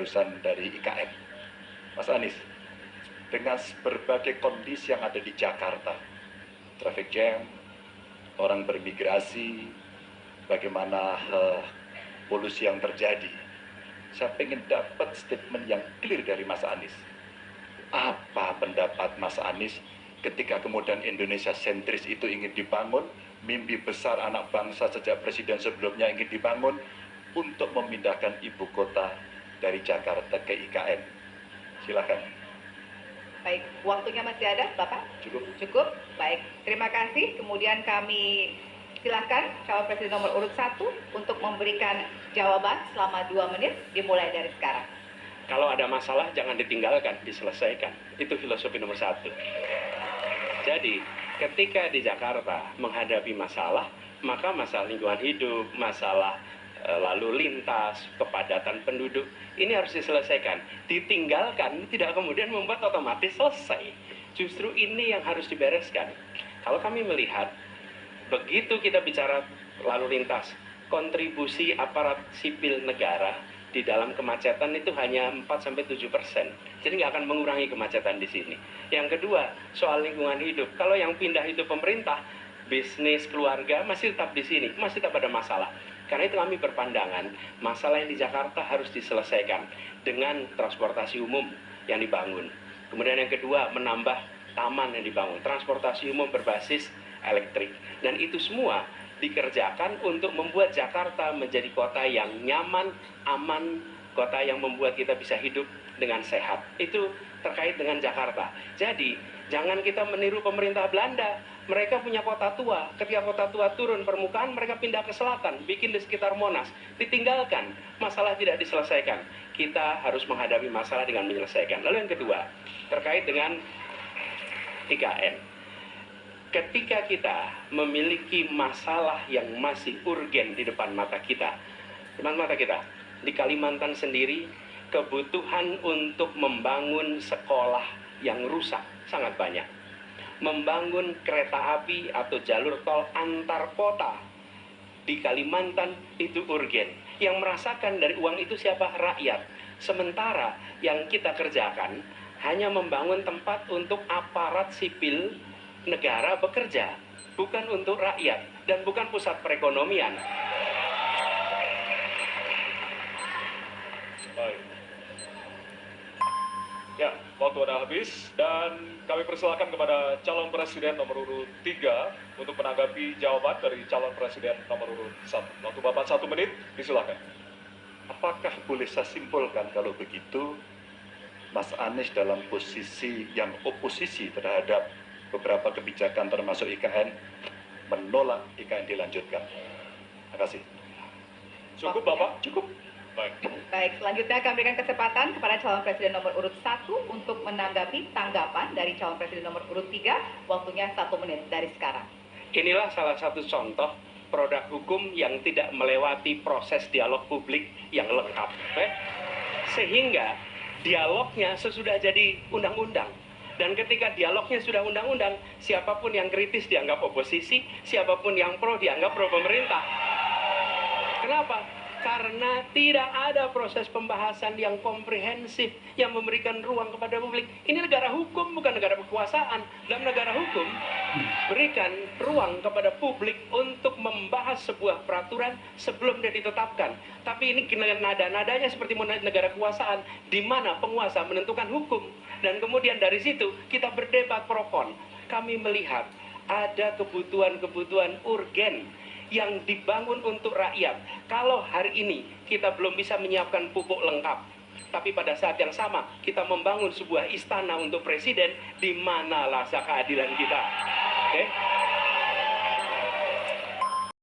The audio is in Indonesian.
barusan dari IKN. Mas Anies, dengan berbagai kondisi yang ada di Jakarta, traffic jam, orang bermigrasi, bagaimana polusi yang terjadi, saya ingin dapat statement yang clear dari Mas Anies. Apa pendapat Mas Anies ketika kemudian Indonesia sentris itu ingin dibangun, mimpi besar anak bangsa sejak presiden sebelumnya ingin dibangun untuk memindahkan ibu kota dari Jakarta ke IKN. Silakan. Baik, waktunya masih ada, Bapak? Cukup. Cukup? Baik, terima kasih. Kemudian kami silakan calon presiden nomor urut 1 untuk memberikan jawaban selama 2 menit, dimulai dari sekarang. Kalau ada masalah jangan ditinggalkan, diselesaikan. Itu filosofi nomor 1. Jadi, ketika di Jakarta menghadapi masalah, maka masalah lingkungan hidup, masalah lalu lintas, kepadatan penduduk, ini harus diselesaikan. Ditinggalkan tidak kemudian membuat otomatis selesai. Justru ini yang harus dibereskan. Kalau kami melihat, begitu kita bicara lalu lintas, kontribusi aparat sipil negara di dalam kemacetan itu hanya 4-7%. Jadi nggak akan mengurangi kemacetan di sini. Yang kedua, soal lingkungan hidup. Kalau yang pindah itu pemerintah, bisnis, keluarga masih tetap di sini, masih tetap ada masalah. Karena itu kami berpandangan, masalah yang di Jakarta harus diselesaikan dengan transportasi umum yang dibangun. Kemudian yang kedua, menambah taman yang dibangun, transportasi umum berbasis elektrik. Dan itu semua dikerjakan untuk membuat Jakarta menjadi kota yang nyaman, aman, kota yang membuat kita bisa hidup dengan sehat. Itu terkait dengan Jakarta. Jadi, jangan kita meniru pemerintah Belanda. Mereka punya kota tua. Ketika kota tua turun permukaan, mereka pindah ke selatan, bikin di sekitar Monas. Ditinggalkan, masalah tidak diselesaikan. Kita harus menghadapi masalah dengan menyelesaikan. Lalu yang kedua, terkait dengan IKN. Ketika kita memiliki masalah yang masih urgen di depan mata kita, di Kalimantan sendiri, kebutuhan untuk membangun sekolah yang rusak sangat banyak. Membangun kereta api atau jalur tol antar kota di Kalimantan itu urgen. Yang merasakan dari uang itu siapa? Rakyat. Sementara yang kita kerjakan hanya membangun tempat untuk aparat sipil negara bekerja, bukan untuk rakyat dan bukan pusat perekonomian. Baik. Ya, waktu ada habis dan kami persilakan kepada calon presiden nomor urut 3 untuk menanggapi jawaban dari calon presiden nomor urut 1. Waktu Bapak 1 menit, disilakan. Apakah boleh saya simpulkan kalau begitu Mas Anies dalam posisi yang oposisi terhadap beberapa kebijakan termasuk IKN menolak IKN dilanjutkan? Terima kasih. Cukup Bapak? Cukup. Baik, selanjutnya kami berikan kesempatan kepada calon presiden nomor urut 1 untuk menanggapi tanggapan dari calon presiden nomor urut 3. Waktunya 1 menit dari sekarang. Inilah salah satu contoh produk hukum yang tidak melewati proses dialog publik yang lengkap. Sehingga dialognya sesudah jadi undang-undang. Dan ketika dialognya sudah undang-undang, siapapun yang kritis dianggap oposisi, siapapun yang pro dianggap pro pemerintah. Kenapa? Karena tidak ada proses pembahasan yang komprehensif yang memberikan ruang kepada publik. Ini negara hukum, bukan negara kekuasaan. Dalam negara hukum, berikan ruang kepada publik untuk membahas sebuah peraturan sebelum dia ditetapkan. Tapi ini nada-nadanya seperti negara kekuasaan, di mana penguasa menentukan hukum. Dan kemudian dari situ kita berdebat pro kon. Kami melihat ada kebutuhan-kebutuhan urgen yang dibangun untuk rakyat. Kalau hari ini kita belum bisa menyiapkan pupuk lengkap, tapi pada saat yang sama kita membangun sebuah istana untuk presiden, di mana rasa keadilan kita? Oke?